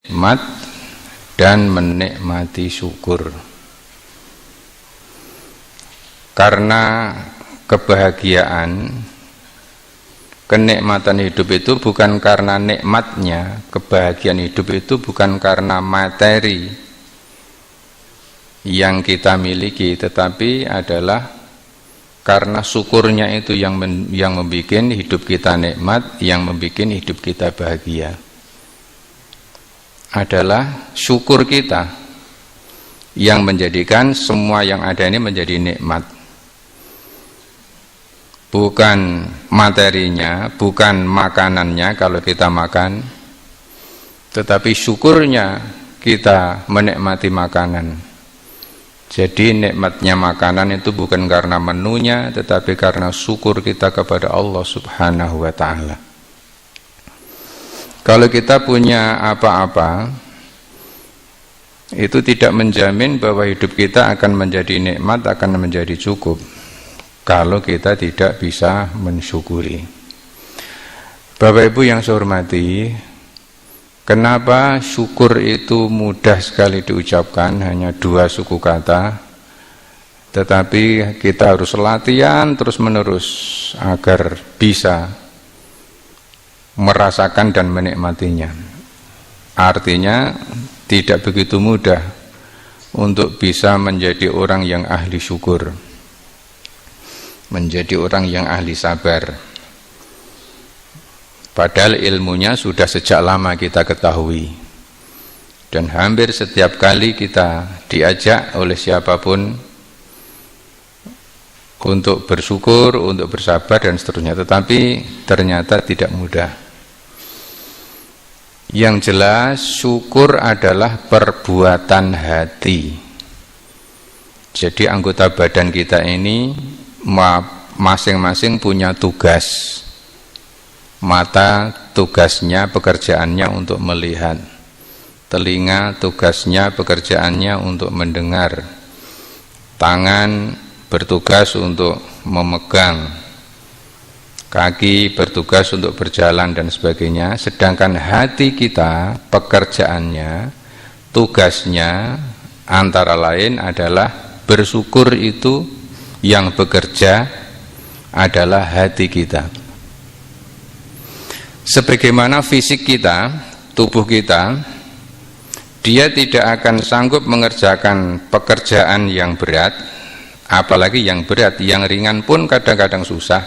nikmat dan menikmati syukur. Karena kebahagiaan, kenikmatan hidup itu bukan karena nikmatnya, kebahagiaan hidup itu bukan karena materi yang kita miliki, tetapi adalah karena syukurnya itu yang membuat hidup kita nikmat, yang membuat hidup kita bahagia. Adalah syukur kita yang menjadikan semua yang ada ini menjadi nikmat. Bukan materinya, bukan makanannya kalau kita makan, tetapi syukurnya kita menikmati makanan. Jadi nikmatnya makanan itu bukan karena menunya, tetapi karena syukur kita kepada Allah Subhanahu wa ta'ala. Kalau kita punya apa-apa, itu tidak menjamin bahwa hidup kita akan menjadi nikmat, akan menjadi cukup, kalau kita tidak bisa mensyukuri. Bapak Ibu yang saya hormati, kenapa syukur itu mudah sekali diucapkan, hanya 2 suku kata, tetapi kita harus latihan terus-menerus agar bisa merasakan dan menikmatinya. Artinya tidak begitu mudah untuk bisa menjadi orang yang ahli syukur, menjadi orang yang ahli sabar. Padahal ilmunya sudah sejak lama kita ketahui, dan hampir setiap kali kita diajak oleh siapapun untuk bersyukur, untuk bersabar dan seterusnya, tetapi ternyata tidak mudah. Yang jelas syukur adalah perbuatan hati. Jadi anggota badan kita ini masing-masing punya tugas. Mata tugasnya, pekerjaannya untuk melihat. Telinga tugasnya, pekerjaannya untuk mendengar. Tangan bertugas untuk memegang. Kaki bertugas untuk berjalan dan sebagainya. Sedangkan hati kita, pekerjaannya, tugasnya antara lain adalah bersyukur. Itu yang bekerja adalah hati kita. Sebagaimana fisik kita, tubuh kita, dia tidak akan sanggup mengerjakan pekerjaan yang berat, apalagi yang berat, yang ringan pun kadang-kadang susah,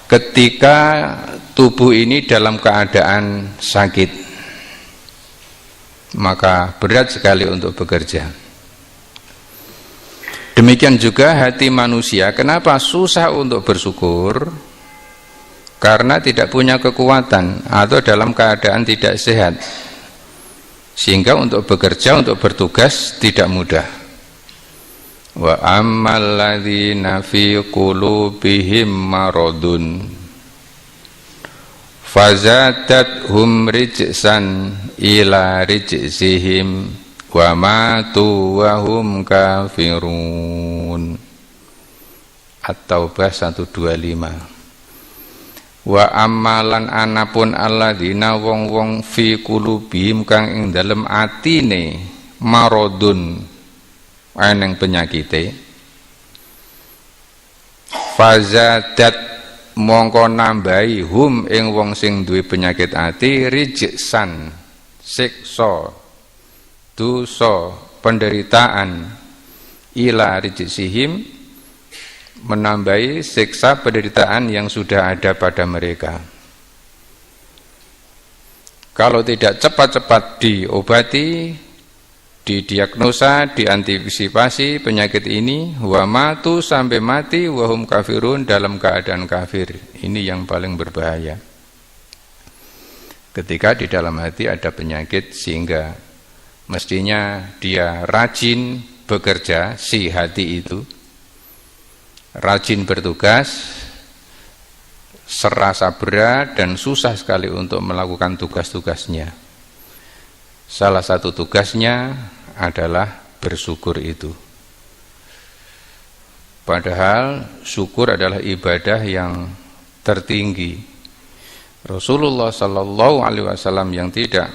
ketika tubuh ini dalam keadaan sakit. Maka berat sekali untuk bekerja. Demikian juga hati manusia. Kenapa susah untuk bersyukur? Karena tidak punya kekuatan atau dalam keadaan tidak sehat, sehingga untuk bekerja, untuk bertugas tidak mudah. Wa ammal ladzina fi qulubihim maradun fazadathum rijsan ila rijsihim wa matu wa hum kafirun. At-Taubah 125. Wa ammalan anapun alladzina wong-wong fi qulubihim kang ing dalem atine maradun eneng penyakite, fazadat mongko nambahi hum ing wong sing duwe penyakit ati rijsan siksa, dosa, penderitaan, ila rijsihim menambahi siksa penderitaan yang sudah ada pada mereka. Kalau tidak cepat-cepat diobati, didiagnosa, diantisipasi penyakit ini, wa matu sampai mati, wahum kafirun dalam keadaan kafir. Ini yang paling berbahaya. Ketika di dalam hati ada penyakit, sehingga mestinya dia rajin bekerja, si hati itu rajin bertugas, serasa berat dan susah sekali untuk melakukan tugas-tugasnya. Salah satu tugasnya adalah bersyukur itu. Padahal syukur adalah ibadah yang tertinggi. Rasulullah sallallahu alaihi wasallam yang tidak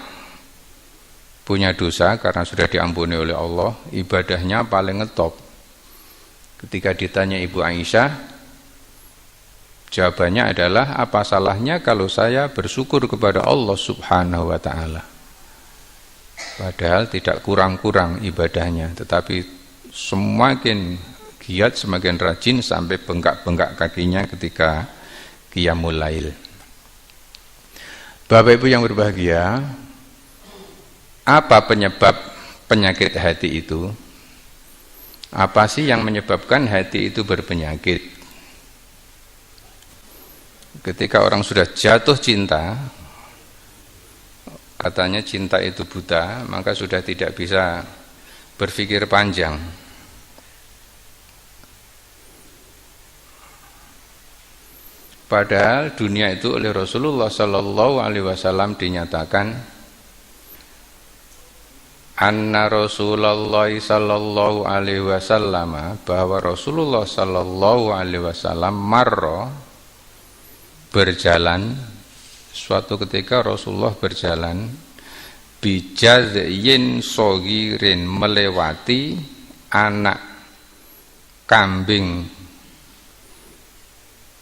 punya dosa karena sudah diampuni oleh Allah, ibadahnya paling ngetop. Ketika ditanya Ibu Aisyah, jawabannya adalah, apa salahnya kalau saya bersyukur kepada Allah Subhanahu wa ta'ala. Padahal tidak kurang-kurang ibadahnya, tetapi semakin giat, semakin rajin sampai bengkak-bengkak kakinya ketika qiyamul lail. Bapak Ibu yang berbahagia, apa penyebab penyakit hati itu? Apa sih yang menyebabkan hati itu berpenyakit? Ketika orang sudah jatuh cinta, katanya cinta itu buta, maka sudah tidak bisa berpikir panjang. Padahal dunia itu oleh Rasulullah Sallallahu Alaihi Wasallam dinyatakan, anna Rasulullah Sallallahu Alaihi Wasallam, bahwa Rasulullah Sallallahu Alaihi Wasallam marra, berjalan, suatu ketika Rasulullah berjalan, bijazyin sogirin, melewati anak kambing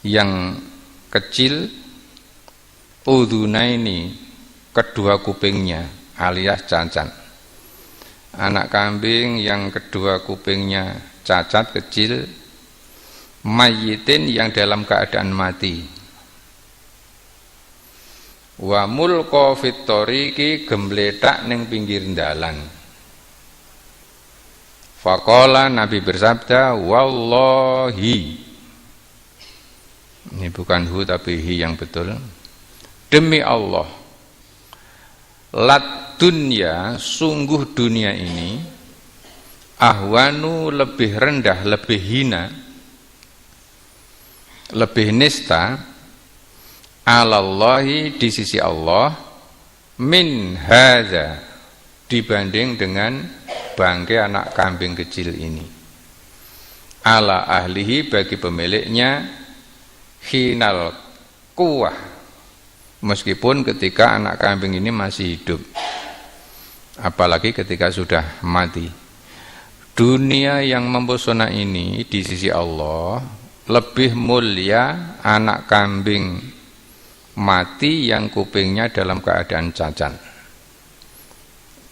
yang kecil, udhunaini, kedua kupingnya, alias cacat. Anak kambing yang kedua kupingnya cacat, kecil, mayyitin, yang dalam keadaan mati. Wa mulqa fit thoriqi, gembletak ning pinggir dalan. Faqala, Nabi bersabda, wallahi, ini bukan hu tapi hi yang betul, demi Allah, lat dunya, sungguh dunia ini, ahwanu, lebih rendah, lebih hina, lebih nista, alallahi, di sisi Allah, min hadza, dibanding dengan bangkai anak kambing kecil ini. Ala ahlihi, bagi pemiliknya, hinal kuwah, meskipun ketika anak kambing ini masih hidup, apalagi ketika sudah mati. Dunia yang mempesona ini di sisi Allah lebih mulia anak kambing mati yang kupingnya dalam keadaan cacat.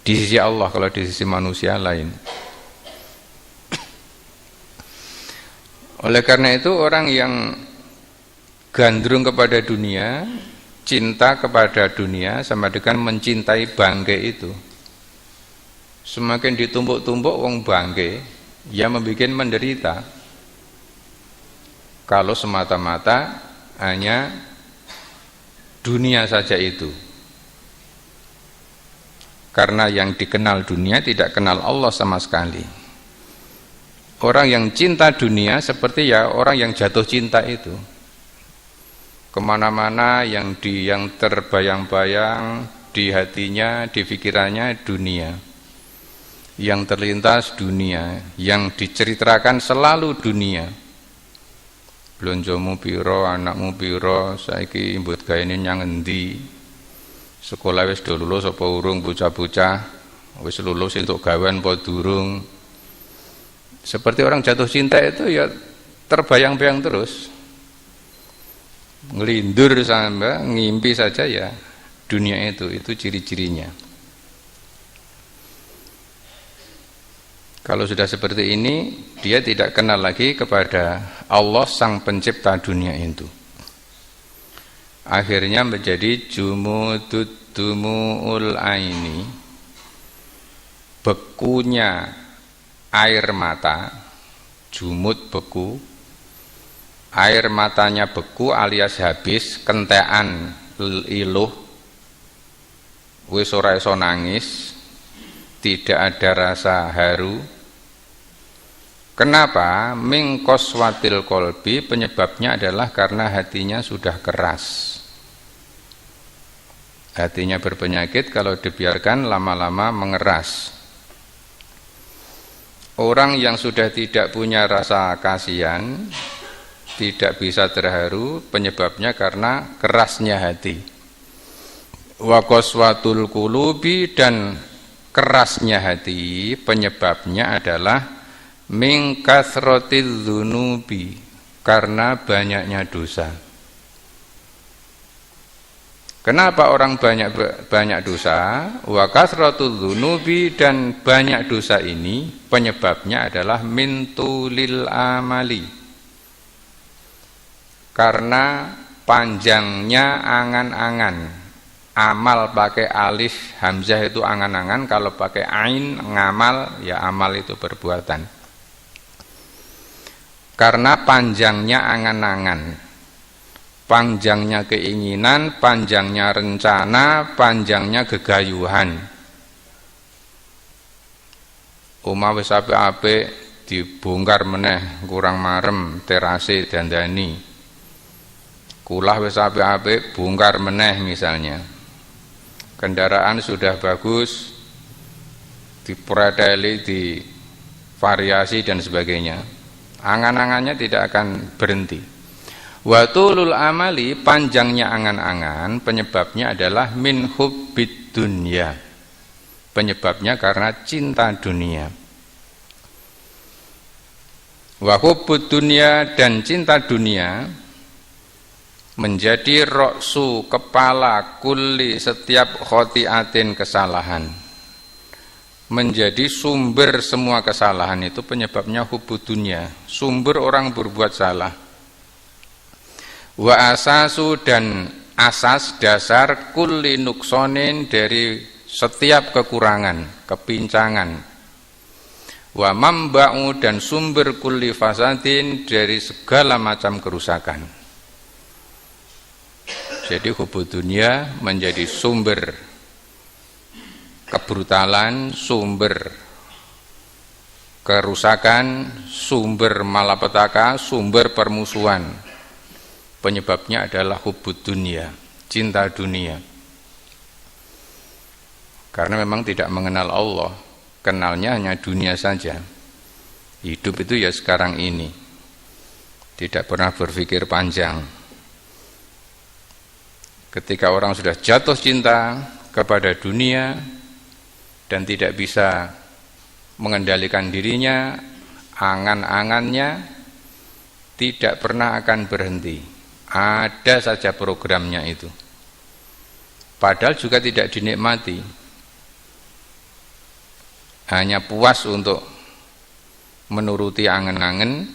Di sisi Allah, kalau di sisi manusia lain. Oleh karena itu, orang yang gandrung kepada dunia, cinta kepada dunia, sama dengan mencintai bangkai itu. Semakin ditumpuk-tumpuk wong bangkai, ya membuat menderita. Kalau semata-mata hanya dunia saja itu. Karena yang dikenal dunia tidak kenal Allah sama sekali. Orang yang cinta dunia seperti ya orang yang jatuh cinta itu. Kemana-mana yang terbayang-bayang di hatinya, di pikirannya dunia, yang terlintas dunia, yang diceritakan selalu dunia. Blonjomu piro, anakmu piro, saiki mbut gaene nyang endi, sekolah wis do lulus apa urung, bocah-bocah wis lulus entuk gawean apa durung. Seperti orang jatuh cinta itu ya terbayang-bayang terus, ngelindur sampai ngimpi saja ya dunia itu ciri-cirinya. Kalau sudah seperti ini, dia tidak kenal lagi kepada Allah sang pencipta dunia itu. Akhirnya menjadi jumududumu'ul aini, bekunya air mata, jumud beku, air matanya beku alias habis, kentekan iluh, wis ora iso nangis, tidak ada rasa haru. Kenapa? Min qaswatil qalbi, penyebabnya adalah karena hatinya sudah keras. Hatinya berpenyakit kalau dibiarkan lama-lama mengeras. Orang yang sudah tidak punya rasa kasihan, tidak bisa terharu, penyebabnya karena kerasnya hati. Wa qaswatul qulubi, dan kerasnya hati penyebabnya adalah min kasratiz dzunubi, karena banyaknya dosa. Kenapa orang banyak dosa? Wa kasratuz dzunubi, dan banyak dosa ini penyebabnya adalah min tulil amali, karena panjangnya angan-angan. Amal pakai alif hamzah itu angan-angan, kalau pakai ain ngamal ya amal itu perbuatan. Karena panjangnya angan-angan, panjangnya keinginan, panjangnya rencana, panjangnya gegayuhan. Omah wis apik-apik dibongkar meneh kurang marem, terase dandani. Kulah wis apik-apik bongkar meneh misalnya. Kendaraan sudah bagus, dipreteli, divariasi dan sebagainya. Angan-angannya tidak akan berhenti. Wa tulul amali, panjangnya angan-angan penyebabnya adalah min hubbid dunya. Penyebabnya karena cinta dunia. Wa hubbud dunya, dan cinta dunia menjadi roksu, kepala, kulli, setiap khotiatin, kesalahan. Menjadi sumber semua kesalahan itu penyebabnya hubbud dunya, sumber orang berbuat salah. Wa asasu, dan asas, dasar, kulli nuksonin, dari setiap kekurangan, kepincangan. Wa mamba'u, dan sumber kulli fasadin, dari segala macam kerusakan. Jadi hubbud dunya menjadi sumber kebrutalan, sumber kerusakan, sumber malapetaka, sumber permusuhan. Penyebabnya adalah hubbud dunya, cinta dunia. Karena memang tidak mengenal Allah, kenalnya hanya dunia saja. Hidup itu ya sekarang ini, tidak pernah berpikir panjang. Ketika orang sudah jatuh cinta kepada dunia dan tidak bisa mengendalikan dirinya, angan-angannya tidak pernah akan berhenti. Ada saja programnya itu. Padahal juga tidak dinikmati. Hanya puas untuk menuruti angan-angan,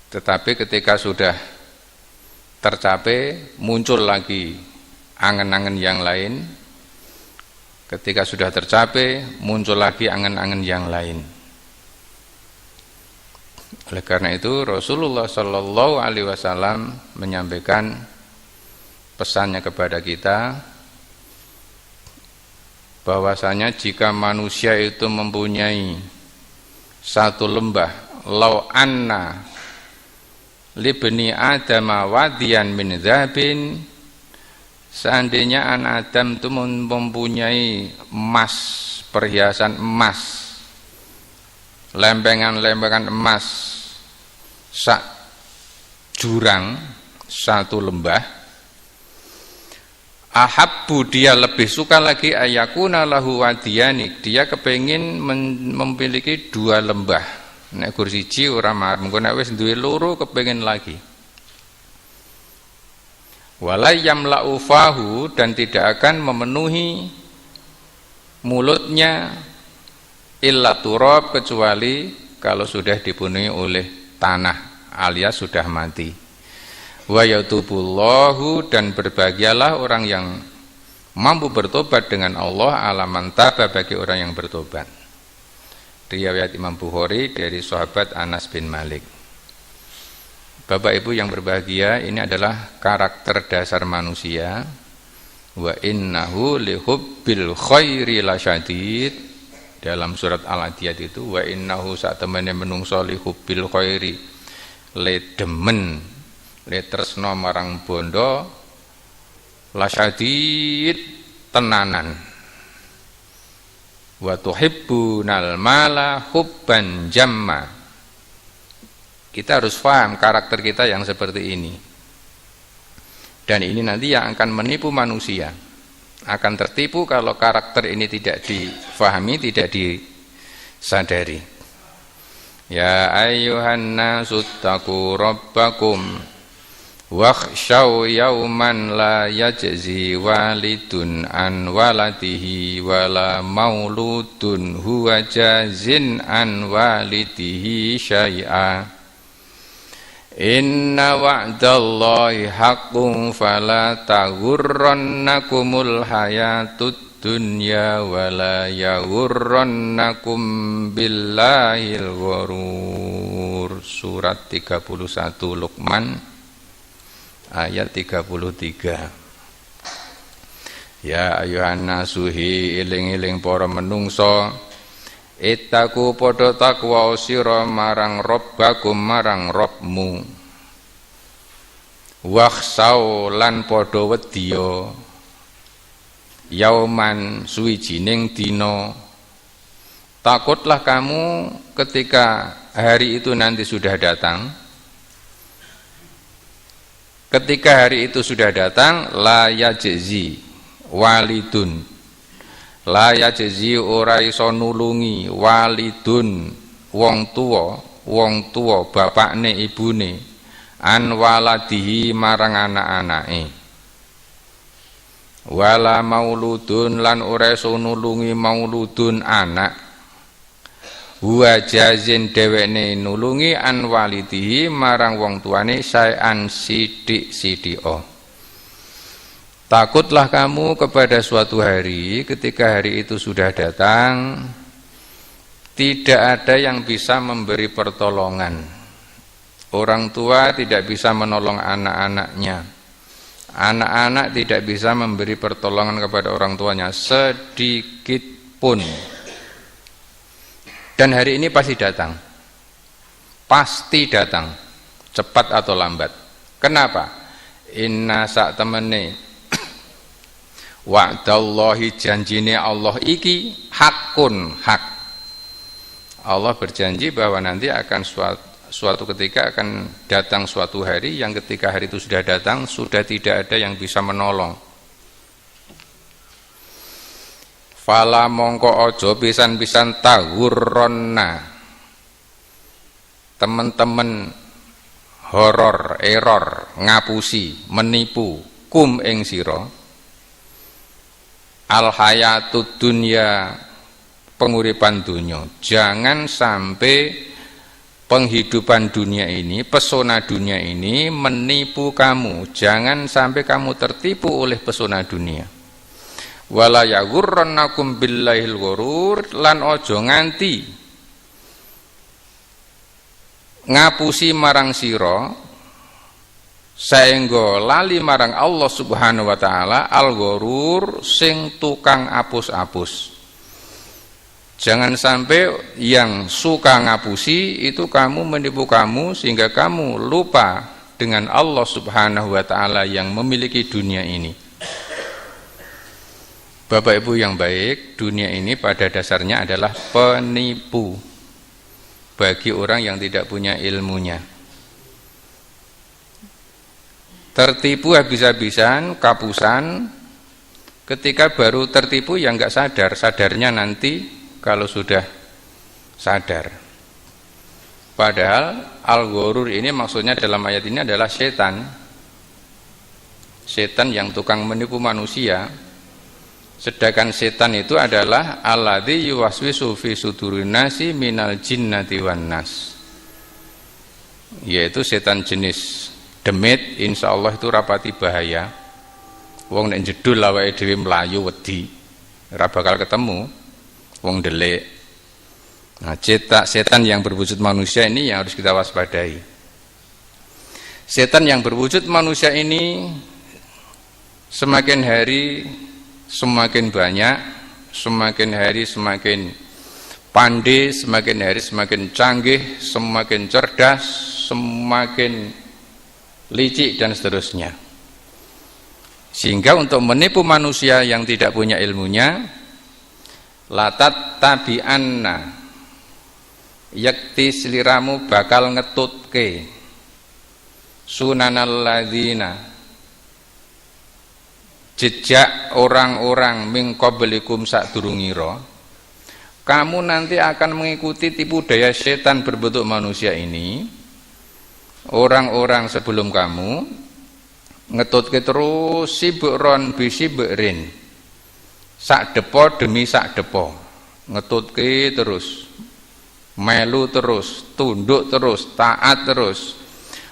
tetapi ketika sudah tercapai, muncul lagi angan-angan yang lain. Ketika sudah tercapai, muncul lagi angan-angan yang lain. Oleh karena itu Rasulullah Shallallahu Alaihi Wasallam menyampaikan pesannya kepada kita, bahwasanya jika manusia itu mempunyai satu lembah, lau anna libni adama wadiyan min dzabin, seandainya anak Adam itu mempunyai emas, perhiasan emas, lempengan-lempengan emas sak jurang, satu lembah, ahabbu, dia lebih suka lagi ayakuna lahu wadiyani, dia kepengin memiliki dua lembah. Nek gur siji ora marem, nek wis duwe loro kepengin lagi. Wala yamla'u fahu, dan tidak akan memenuhi mulutnya illa turab, kecuali kalau sudah dipenuhi oleh tanah alias sudah mati. Wa yatubullahu, dan berbahagialah orang yang mampu bertobat dengan Allah, ala man taba, bagi orang yang bertobat. Riwayat Imam Bukhari dari sahabat Anas bin Malik. Bapak Ibu yang berbahagia, ini adalah karakter dasar manusia. Wa innahu lihubbil khairi lasyadid, dalam surat Al-Adiyat itu, wa innahu satemene menungso lihubbil khairi, le demen, le tresno marang bondo, lasyadid, tenanan. Wa tuhibbunal mala hubban jamma. Kita harus paham karakter kita yang seperti ini. Dan ini nanti yang akan menipu manusia. akan tertipu kalau karakter ini tidak difahami, tidak disadari. Ya ayyuhan nasu taqu rabbakum wakhshaw yawman la yajzi walidun an waladihi wala mauludun huwa jazin an walidihi syai'a. Inna wa'dallahi haqqun fala taghurrannakumul hayatud dunya wala yaghurrannakum billahil ghurur. Surat 31 Luqman ayat 33. Ya ayuhan nasuhi iling-iling para menungso, ittaku padha takwa sira marang Rabbakum marang Rabbmu, wakhsau lan padha wedya yauman suwijining dina. Takutlah kamu ketika hari itu nanti sudah datang. Ketika hari itu sudah datang, la yajzi walidun, la yajzi ora iso nulungi walidun wong tuwa bapakne ibune an waladihi marang anak-anake, wala mauludun lan ora iso nulungi mauludun anak, huwa jazin dhewekne nulungi an walidihi marang wong tuane saean sithik-sithika. Takutlah kamu kepada suatu hari ketika hari itu sudah datang, tidak ada yang bisa memberi pertolongan. Orang tua tidak bisa menolong anak-anaknya, anak-anak tidak bisa memberi pertolongan kepada orang tuanya sedikit pun. Dan hari ini pasti datang, cepat atau lambat. Kenapa? Inna sak temene wa'dallahi janjine Allah iki hakun, hak. Allah berjanji bahwa nanti akan suatu ketika akan datang suatu hari yang ketika hari itu sudah datang sudah tidak ada yang bisa menolong. Fala mongko ojo pisan-pisan taghurronna, teman-teman horor, error, ngapusi, menipu kum ing sira al hayatud dunya, penguripan dunia. Jangan sampai penghidupan dunia ini, pesona dunia ini menipu kamu. Jangan sampai kamu tertipu oleh pesona dunia. Wala yaghurrannakum billahil ghurur, lan ojo nganti ngapusi marang sira saengga lali marang Allah Subhanahu wa taala al ghurur sing tukang apus-apus. Jangan sampai yang suka ngapusi itu kamu menipu kamu sehingga kamu lupa dengan Allah Subhanahu wa taala yang memiliki dunia ini. Bapak Ibu yang baik, dunia ini pada dasarnya adalah penipu bagi orang yang tidak punya ilmunya. Tertipu habis-habisan, kapusan, ketika baru tertipu yang enggak sadar, sadarnya nanti kalau sudah sadar. Padahal al-ghurur ini maksudnya dalam ayat ini adalah setan. Setan yang tukang menipu manusia. Sedangkan setan itu adalah alladzi yuwaswisu fi sudurin nasi minal jinnati wan nas, yaitu setan jenis demit. Insyaallah itu rapati bahaya. Wong nek jedul awake dhewe mlayu wedi ora bakal ketemu wong delik. Nah, setan yang berwujud manusia ini yang harus kita waspadai. Setan yang berwujud manusia ini semakin hari semakin banyak, semakin hari semakin pandai, semakin hari semakin canggih, semakin cerdas, semakin licik dan seterusnya. Sehingga untuk menipu manusia yang tidak punya ilmunya, latat tabi'anna, yakti seliramu bakal ngetutke sunanal ladzina, jejak orang-orang min qablikum sadurungira, kamu nanti akan mengikuti tipu daya setan berbentuk manusia ini. Orang-orang sebelum kamu ngetutke terus sibukron bisibrin, sak depo demi sak depo, ngetutke terus, melu terus, tunduk terus, taat terus,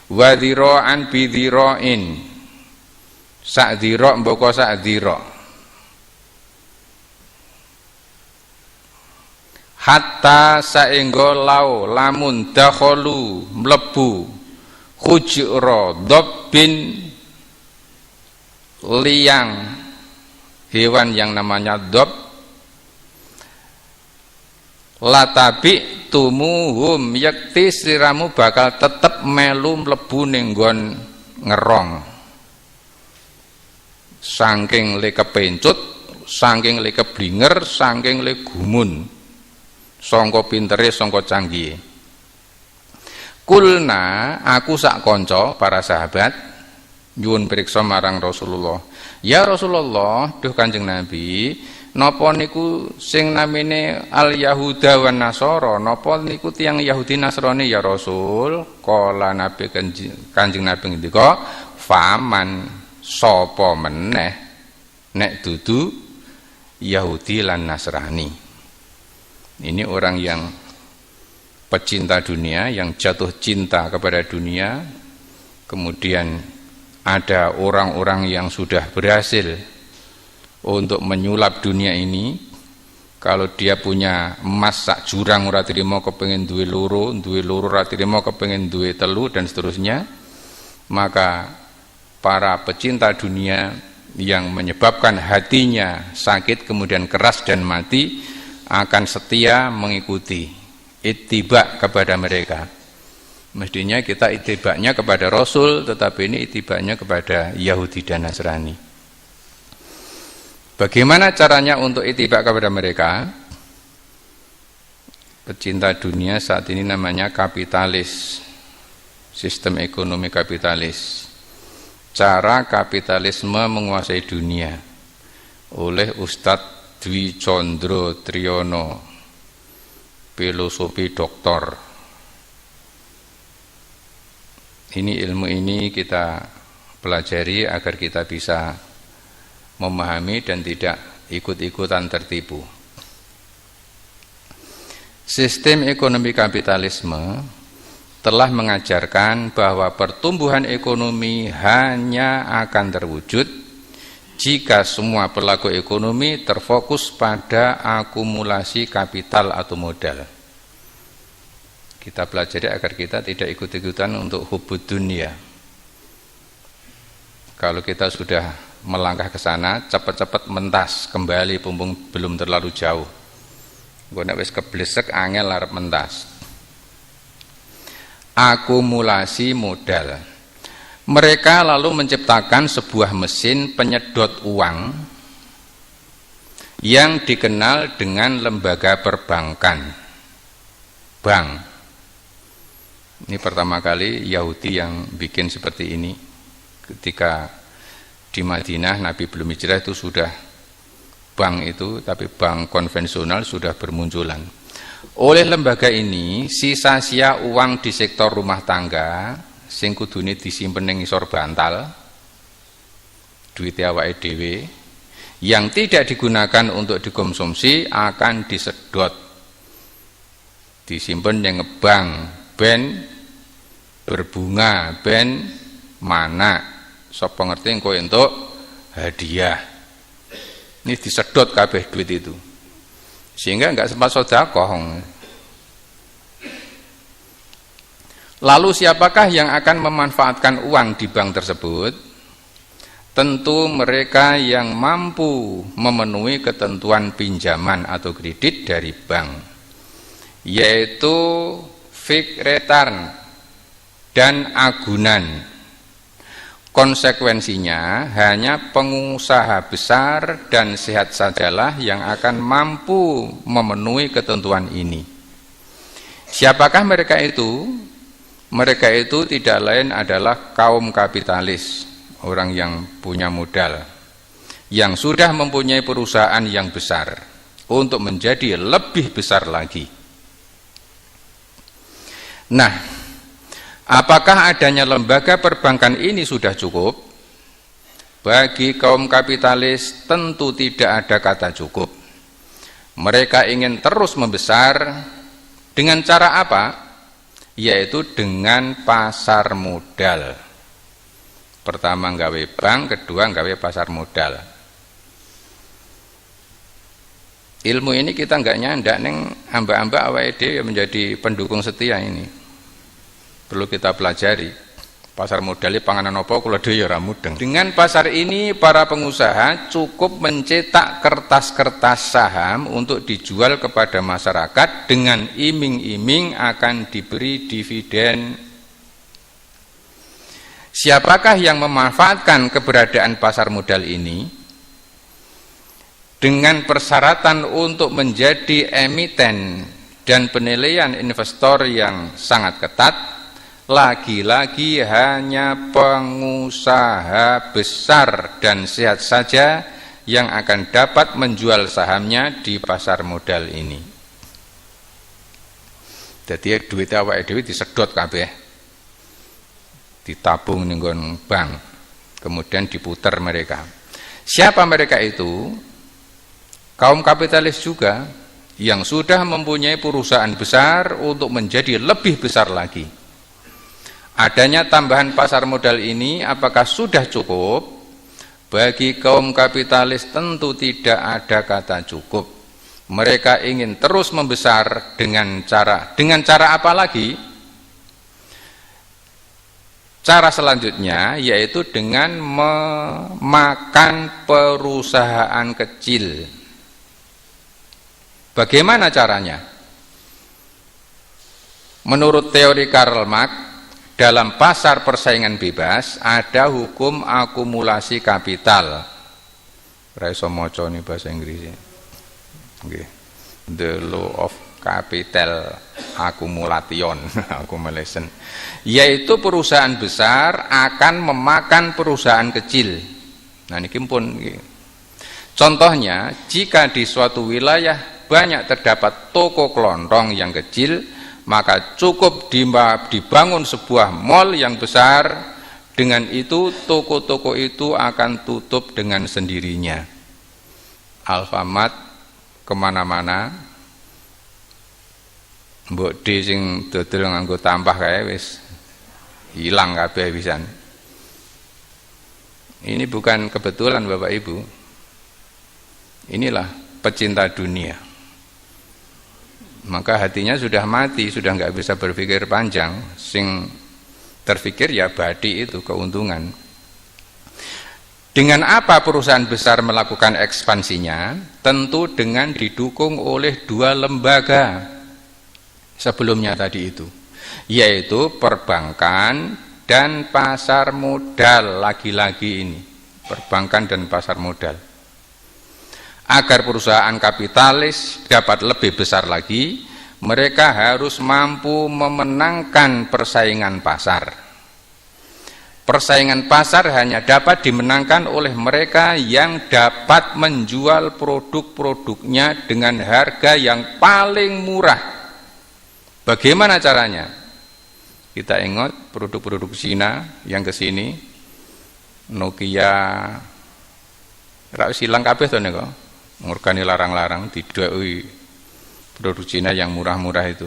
wadhiro'an bidhiro'in, sak dhiro' mboko sak dhiro', hatta saenggo lau lamun dakholu mlebu hujra dhabbin, liang hewan yang namanya dhab, latabi tumuhum yakti siramu bakal tetep melu mlebu ning nggon ngerong, saking le kepencut, saking le keblinger, saking le gumun, sangka pintere sangka canggih. Kulna, aku sak kanca para sahabat nyuwun piriksa marang Rasulullah, ya Rasulullah, duh Kanjeng Nabi, napa niku sing namine al Yahuda wan Nasara, napa niku tiyang Yahudi Nasrani ya Rasul? Kala Nabi Kanjeng Nabi ngendika, faman sapa meneh nek dudu Yahudi lan Nasrani. Ini orang yang pecinta dunia, yang jatuh cinta kepada dunia. Kemudian ada orang-orang yang sudah berhasil untuk menyulap dunia ini. Kalau dia punya emas sak jurang ora trimo kepengin duwe loro ora trimo kepengin duwe telu dan seterusnya, maka para pecinta dunia yang menyebabkan hatinya sakit kemudian keras dan mati akan setia mengikuti ittiba kepada mereka. Mestinya kita ittibanya kepada Rasul, tetapi ini ittibanya kepada Yahudi dan Nasrani. Bagaimana caranya untuk ittiba kepada mereka? Pecinta dunia saat ini namanya kapitalis, sistem ekonomi kapitalis. Cara kapitalisme menguasai dunia oleh Ustadz Dwi Condro Triyono, filosofi doktor. Ini ilmu ini kita pelajari agar kita bisa memahami dan tidak ikut-ikutan tertipu. Sistem ekonomi kapitalisme telah mengajarkan bahwa pertumbuhan ekonomi hanya akan terwujud jika semua pelaku ekonomi terfokus pada akumulasi kapital atau modal. Kita pelajari agar kita tidak ikut-ikutan untuk hubud dunia. Kalau kita sudah melangkah ke sana, cepat-cepat mentas kembali, mumpung belum terlalu jauh. Engko nek wis keblesek angel arep mentas. Akumulasi modal. Mereka lalu menciptakan sebuah mesin penyedot uang yang dikenal dengan lembaga perbankan, bank. Ini pertama kali Yahudi yang bikin seperti ini. Ketika di Madinah Nabi belum hijrah itu sudah bank itu, tapi bank konvensional sudah bermunculan. Oleh lembaga ini, sisa-sia uang di sektor rumah tangga sing kudune disimpen ning ngisor bantal, duit awake dhewe, yang tidak digunakan untuk dikonsumsi akan disedot, disimpen yang ngebank, ben berbunga, ben mana, sapa ngerti engko entuk hadiah. Ini disedot kabeh duit itu, sehingga enggak sempat sedekah. Lalu siapakah yang akan memanfaatkan uang di bank tersebut? Tentu mereka yang mampu memenuhi ketentuan pinjaman atau kredit dari bank, yaitu fixed return dan agunan. Konsekuensinya hanya pengusaha besar dan sehat sajalah yang akan mampu memenuhi ketentuan ini. Siapakah mereka itu? Mereka itu tidak lain adalah kaum kapitalis, orang yang punya modal. yang sudah mempunyai perusahaan yang besar untuk menjadi lebih besar lagi. Nah, apakah adanya lembaga perbankan ini sudah cukup? Bagi kaum kapitalis tentu tidak ada kata cukup. Mereka ingin terus membesar dengan cara apa? Yaitu dengan pasar modal. Pertama nggawe bank, kedua nggawe pasar modal. Ilmu ini kita nggak nyandak neng hamba-hamba awake dhewe menjadi pendukung setia ini. Perlu kita pelajari. Pasar modal panganan apa kula dhewe ya ora mudeng. Dengan pasar ini para pengusaha cukup mencetak kertas-kertas saham untuk dijual kepada masyarakat dengan iming-iming akan diberi dividen. Siapakah yang memanfaatkan keberadaan pasar modal ini? Dengan persyaratan untuk menjadi emiten dan penilaian investor yang sangat ketat, lagi-lagi hanya pengusaha besar dan sehat saja yang akan dapat menjual sahamnya di pasar modal ini. Jadi duit awake dhewe disedot kabeh, ditabung ning bank, kemudian diputer mereka. Siapa mereka itu? Kaum kapitalis juga yang sudah mempunyai perusahaan besar untuk menjadi lebih besar lagi. Adanya tambahan pasar modal ini apakah sudah cukup? Bagi kaum kapitalis tentu tidak ada kata cukup. Mereka ingin terus membesar dengan cara apa lagi? Cara selanjutnya yaitu dengan memakan perusahaan kecil. Bagaimana caranya? Menurut teori Karl Marx, dalam pasar persaingan bebas ada hukum akumulasi kapital. Ora iso maca nih bahasa Inggrisnya. Okay. The law of capital accumulation, accumulation. Yaitu perusahaan besar akan memakan perusahaan kecil. Nah niki pun contohnya, jika di suatu wilayah banyak terdapat toko kelontong yang kecil, maka cukup dibangun sebuah mall yang besar. Dengan itu toko-toko itu akan tutup dengan sendirinya. Alfamart kemana-mana, mbok di sing dodol nganggo tambah kae wis hilang kabeh pisan. Ini bukan kebetulan Bapak Ibu. Inilah pecinta dunia. Maka hatinya sudah mati, sudah nggak bisa berpikir panjang. Sing terpikir ya badi itu keuntungan. Dengan apa perusahaan besar melakukan ekspansinya? Tentu dengan didukung oleh dua lembaga sebelumnya tadi itu, yaitu perbankan dan pasar modal. Lagi-lagi ini perbankan dan pasar modal. Agar perusahaan kapitalis dapat lebih besar lagi, mereka harus mampu memenangkan persaingan pasar. Persaingan pasar hanya dapat dimenangkan oleh mereka yang dapat menjual produk-produknya dengan harga yang paling murah. Bagaimana caranya? Kita ingat produk-produk Cina yang kesini, Nokia, rak silang kabeh to niku. Ngurkani larang-larang didhawuhi produk Cina yang murah-murah itu.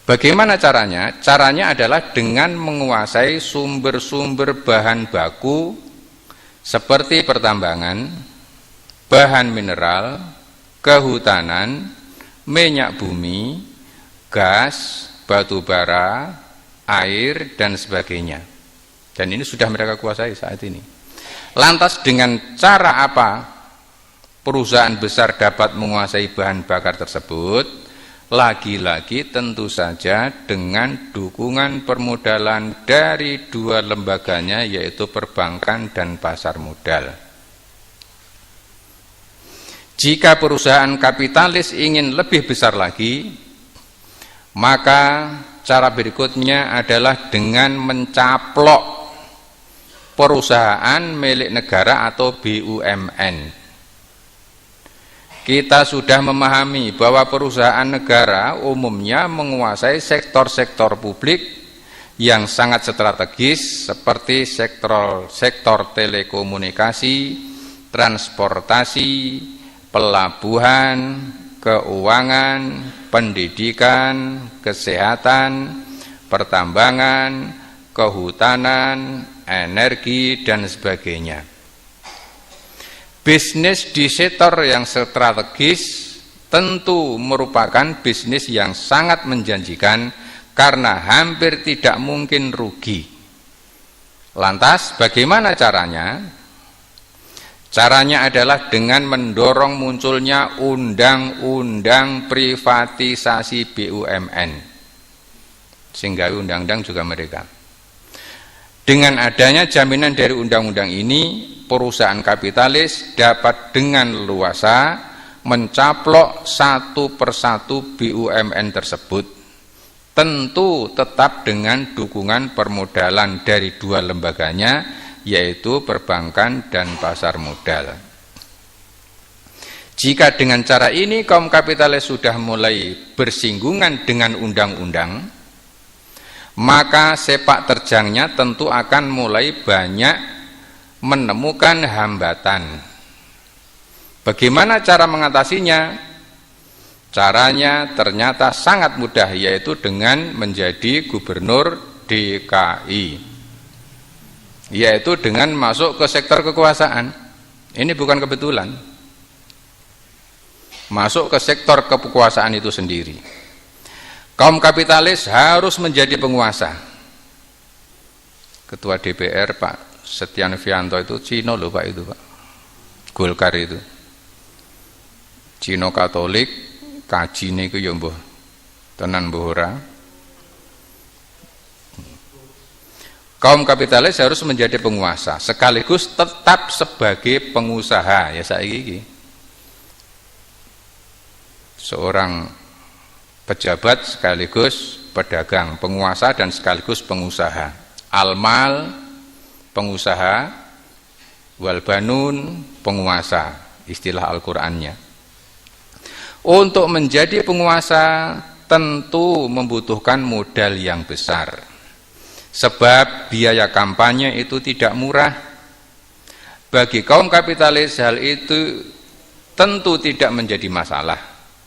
Bagaimana caranya? Caranya adalah dengan menguasai sumber-sumber bahan baku seperti pertambangan, bahan mineral, kehutanan, minyak bumi, gas, batu bara, air, dan sebagainya. Dan ini sudah mereka kuasai saat ini. Lantas dengan cara apa perusahaan besar dapat menguasai bahan bakar tersebut? Lagi-lagi tentu saja dengan dukungan permodalan dari dua lembaganya, yaitu perbankan dan pasar modal. Jika perusahaan kapitalis ingin lebih besar lagi, maka cara berikutnya adalah dengan mencaplok perusahaan milik negara atau BUMN. Kita sudah memahami bahwa perusahaan negara umumnya menguasai sektor-sektor publik yang sangat strategis seperti sektor telekomunikasi, transportasi, pelabuhan, keuangan, pendidikan, kesehatan, pertambangan, kehutanan, energi, dan sebagainya. Bisnis di sektor yang strategis tentu merupakan bisnis yang sangat menjanjikan karena hampir tidak mungkin rugi. Lantas bagaimana caranya? Caranya adalah dengan mendorong munculnya undang-undang privatisasi BUMN. Sehingga undang-undang juga mereka. Dengan adanya jaminan dari undang-undang ini, perusahaan kapitalis dapat dengan leluasa mencaplok satu persatu BUMN tersebut, tentu tetap dengan dukungan permodalan dari dua lembaganya, yaitu perbankan dan pasar modal. Jika dengan cara ini kaum kapitalis sudah mulai bersinggungan dengan undang-undang, maka sepak terjangnya tentu akan mulai banyak menemukan hambatan. Bagaimana cara mengatasinya? Caranya ternyata sangat mudah, yaitu dengan menjadi gubernur DKI, yaitu dengan masuk ke sektor kekuasaan. Ini bukan kebetulan. Masuk ke sektor kekuasaan itu sendiri. Kaum kapitalis harus menjadi penguasa. Ketua DPR Pak Setia Novanto itu Cino loh Pak, itu Pak Golkar itu Cino Katolik, kajine ku ya mbuh tenan mbuh ora. Kaum kapitalis harus menjadi penguasa sekaligus tetap sebagai pengusaha. Ya saiki iki seorang pejabat sekaligus pedagang, penguasa dan sekaligus pengusaha. Almal pengusaha, walbanun penguasa, istilah Al-Qur'annya. Untuk menjadi penguasa tentu membutuhkan modal yang besar. Sebab biaya kampanye itu tidak murah. Bagi kaum kapitalis hal itu tentu tidak menjadi masalah,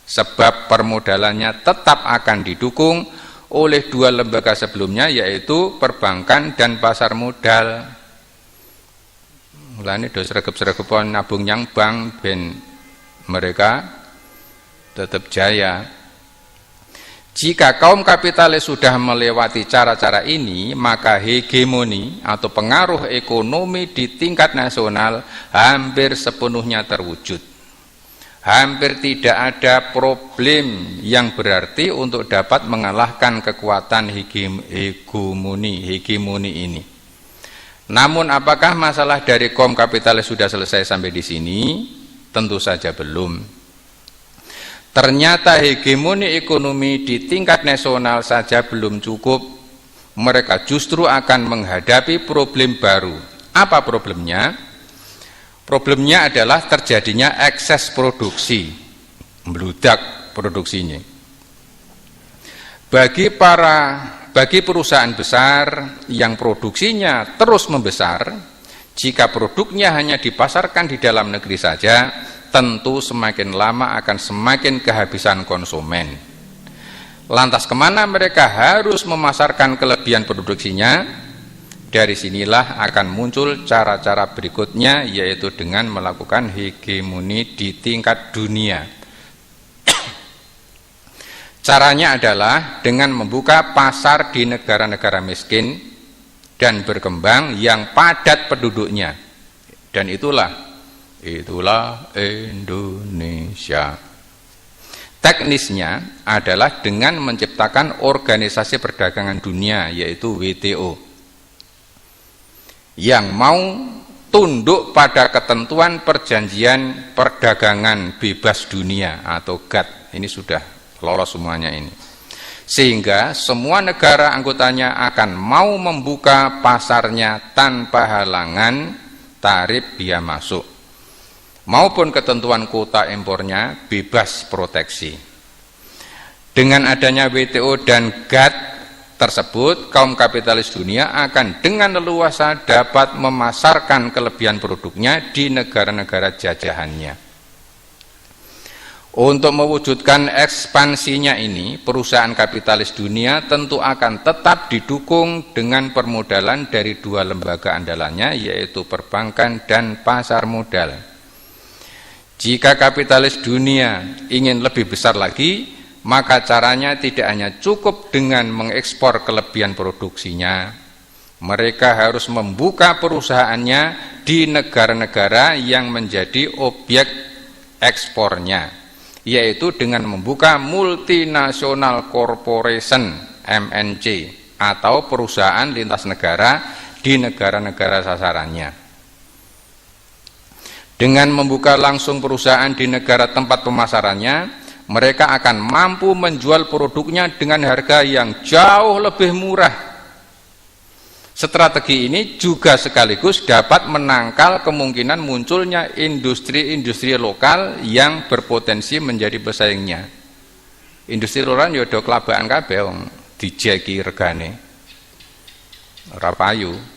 sebab permodalannya tetap akan didukung oleh dua lembaga sebelumnya, yaitu perbankan dan pasar modal. Mulane do sregep-sregepon nabung nyang bank ben mereka tetap jaya. Jika kaum kapitalis sudah melewati cara-cara ini, maka hegemoni atau pengaruh ekonomi di tingkat nasional hampir sepenuhnya terwujud. Hampir tidak ada problem yang berarti untuk dapat mengalahkan kekuatan hegemoni ini. Namun apakah masalah dari kaum kapitalis sudah selesai sampai di sini? Tentu saja belum. Ternyata hegemoni ekonomi di tingkat nasional saja belum cukup. Mereka justru akan menghadapi problem baru. Apa problemnya? Problemnya adalah terjadinya ekses produksi, meludak produksinya. Bagi perusahaan besar yang produksinya terus membesar, jika produknya hanya dipasarkan di dalam negeri saja, tentu semakin lama akan semakin kehabisan konsumen. Lantas kemana mereka harus memasarkan kelebihan produksinya? Dari sinilah akan muncul cara-cara berikutnya, yaitu dengan melakukan hegemoni di tingkat dunia. Caranya adalah dengan membuka pasar di negara-negara miskin dan berkembang yang padat penduduknya. Dan itulah Indonesia. Teknisnya adalah dengan menciptakan organisasi perdagangan dunia, yaitu WTO, yang mau tunduk pada ketentuan perjanjian perdagangan bebas dunia atau GATT. Ini sudah lolos semuanya ini. sehingga semua negara anggotanya akan mau membuka pasarnya tanpa halangan tarif biaya masuk maupun ketentuan kuota impornya bebas proteksi. Dengan adanya WTO dan GATT tersebut, kaum kapitalis dunia akan dengan leluasa dapat memasarkan kelebihan produknya di negara-negara jajahannya. Untuk mewujudkan ekspansinya ini, perusahaan kapitalis dunia tentu akan tetap didukung dengan permodalan dari dua lembaga andalannya, yaitu perbankan dan pasar modal. Jika kapitalis dunia ingin lebih besar lagi, maka caranya tidak hanya cukup dengan mengekspor kelebihan produksinya. Mereka harus membuka perusahaannya di negara-negara yang menjadi objek ekspornya, yaitu dengan membuka multinational corporation (MNC) atau perusahaan lintas negara di negara-negara sasarannya. Dengan membuka langsung perusahaan di negara tempat pemasarannya, mereka akan mampu menjual produknya dengan harga yang jauh lebih murah. Strategi ini juga sekaligus dapat menangkal kemungkinan munculnya industri-industri lokal yang berpotensi menjadi pesaingnya. Industri lokal ya do kelabaan kabeh wong dijeki regane. Ora payu.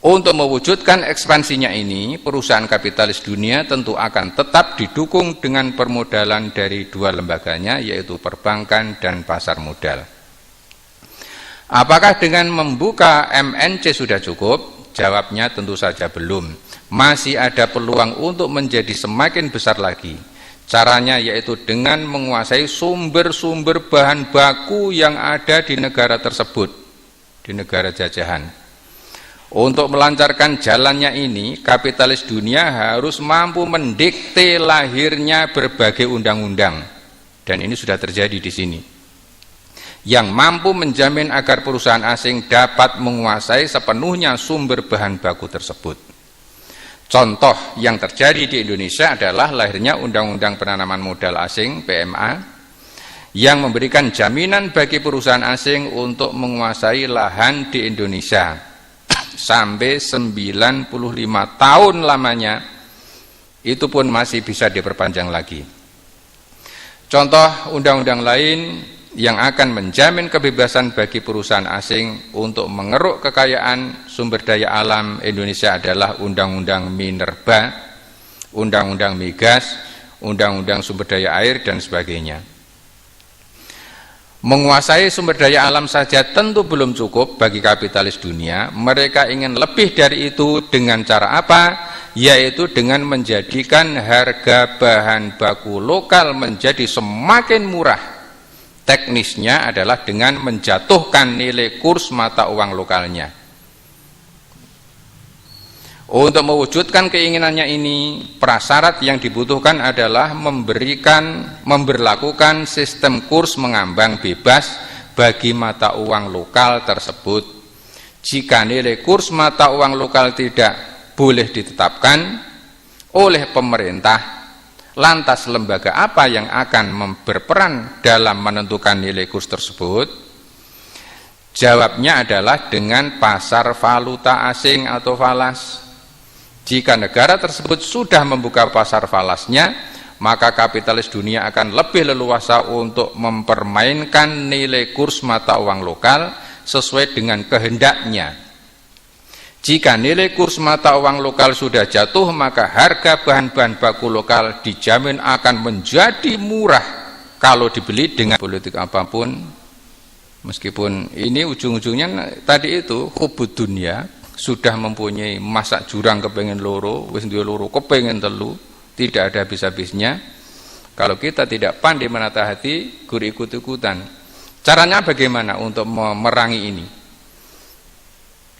Untuk mewujudkan ekspansinya ini, perusahaan kapitalis dunia tentu akan tetap didukung dengan permodalan dari dua lembaganya, yaitu perbankan dan pasar modal. Apakah dengan membuka MNC sudah cukup? Jawabnya tentu saja belum. Masih ada peluang untuk menjadi semakin besar lagi. Caranya yaitu dengan menguasai sumber-sumber bahan baku yang ada di negara tersebut, di negara jajahan. Untuk melancarkan jalannya ini, kapitalis dunia harus mampu mendikte lahirnya berbagai undang-undang. Dan ini sudah terjadi di sini, yang mampu menjamin agar perusahaan asing dapat menguasai sepenuhnya sumber bahan baku tersebut. Contoh yang terjadi di Indonesia adalah lahirnya Undang-Undang Penanaman Modal Asing (PMA) yang memberikan jaminan bagi perusahaan asing untuk menguasai lahan di Indonesia sampai 95 tahun lamanya. Itu pun masih bisa diperpanjang lagi. Contoh undang-undang lain yang akan menjamin kebebasan bagi perusahaan asing untuk mengeruk kekayaan sumber daya alam Indonesia adalah Undang-Undang Minerba, Undang-Undang Migas, Undang-Undang Sumber Daya Air, dan sebagainya. Menguasai sumber daya alam saja tentu belum cukup bagi kapitalis dunia. Mereka ingin lebih dari itu dengan cara apa? Yaitu dengan menjadikan harga bahan baku lokal menjadi semakin murah. Teknisnya adalah dengan menjatuhkan nilai kurs mata uang lokalnya. Untuk mewujudkan keinginannya ini, prasyarat yang dibutuhkan adalah memberlakukan sistem kurs mengambang bebas bagi mata uang lokal tersebut. Jika nilai kurs mata uang lokal tidak boleh ditetapkan oleh pemerintah, lantas lembaga apa yang akan berperan dalam menentukan nilai kurs tersebut? Jawabnya adalah dengan pasar valuta asing atau falas. Jika negara tersebut sudah membuka pasar falasnya, maka kapitalis dunia akan lebih leluasa untuk mempermainkan nilai kurs mata uang lokal sesuai dengan kehendaknya. Jika nilai kurs mata uang lokal sudah jatuh, maka harga bahan-bahan baku lokal dijamin akan menjadi murah kalau dibeli dengan politik apapun. Meskipun ini ujung-ujungnya tadi itu hubud dunia, sudah mempunyai masak jurang kepengen loro, wis duwe loro kepengen telu, tidak ada habis-habisnya. Kalau kita tidak pandai menata hati, gur ikut-ikutan. Caranya bagaimana untuk memerangi ini?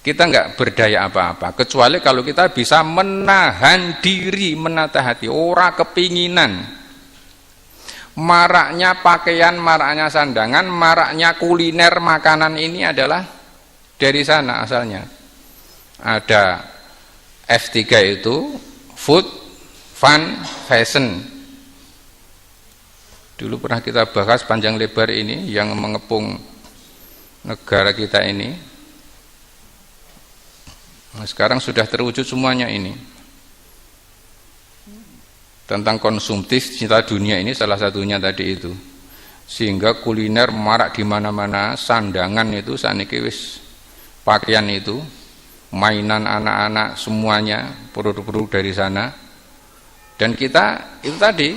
Kita enggak berdaya apa-apa, kecuali kalau kita bisa menahan diri, menata hati, ora kepinginan. Maraknya pakaian, maraknya sandangan, maraknya kuliner makanan ini adalah dari sana asalnya. Ada F3 itu food, fun, fashion. Dulu pernah kita bahas panjang lebar ini yang mengepung negara kita ini. Nah, sekarang sudah terwujud semuanya ini. Tentang konsumtif cinta dunia ini salah satunya tadi itu. Sehingga kuliner marak di mana-mana, sandangan itu saniki wis pakaian itu, mainan anak-anak semuanya produk-produk dari sana. Dan kita itu tadi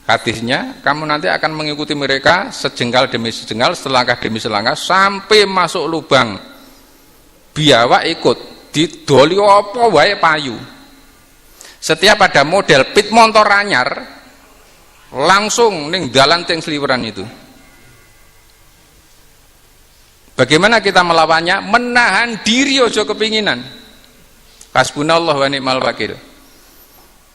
hadisnya, kamu nanti akan mengikuti mereka sejengkal demi sejengkal, selangkah demi selangkah sampai masuk lubang biawak ikut didoli apa wae payu. Setiap ada model pit motor anyar langsung ning dalan teng sliweran itu. Bagaimana kita melawannya? Menahan diri ojo kepinginan. Hasbunallah wa ni'mal wakil.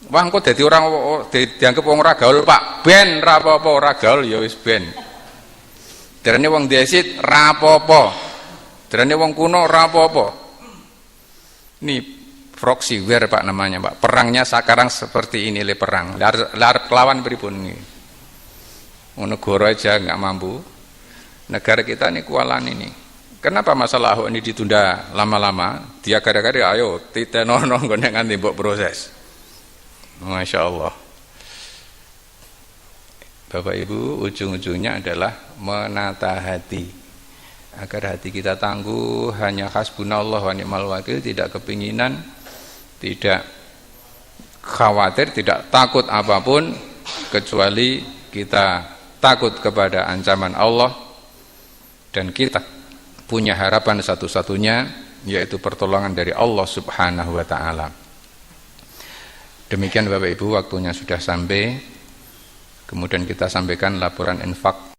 Wah engko dadi orang dianggap wong ora gaul, Pak. Ben ra apa-apa ora gaul ya wis ben. Derene wong desit ra apa-apa. Derene wong kuno ra apa-apa. Ini proxy war Pak namanya Pak. Perangnya sekarang seperti ini le perang. Lar lawan pripun ini. Negara aja nggak mampu. Negara kita ini kualan ini. Kenapa masalah Ahok ini ditunda lama-lama? Dia gara-gara ayo titenono nggone nganti mbok proses. Masya Allah. Bapak Ibu, ujung-ujungnya adalah menata hati agar hati kita tangguh, hanya hasbunallah wa ni'mal wakil, tidak kepinginan, tidak khawatir, tidak takut apapun kecuali kita takut kepada ancaman Allah, dan kita punya harapan satu-satunya yaitu pertolongan dari Allah Subhanahu wa taala. Demikian Bapak Ibu, waktunya sudah sampai. Kemudian kita sampaikan laporan infak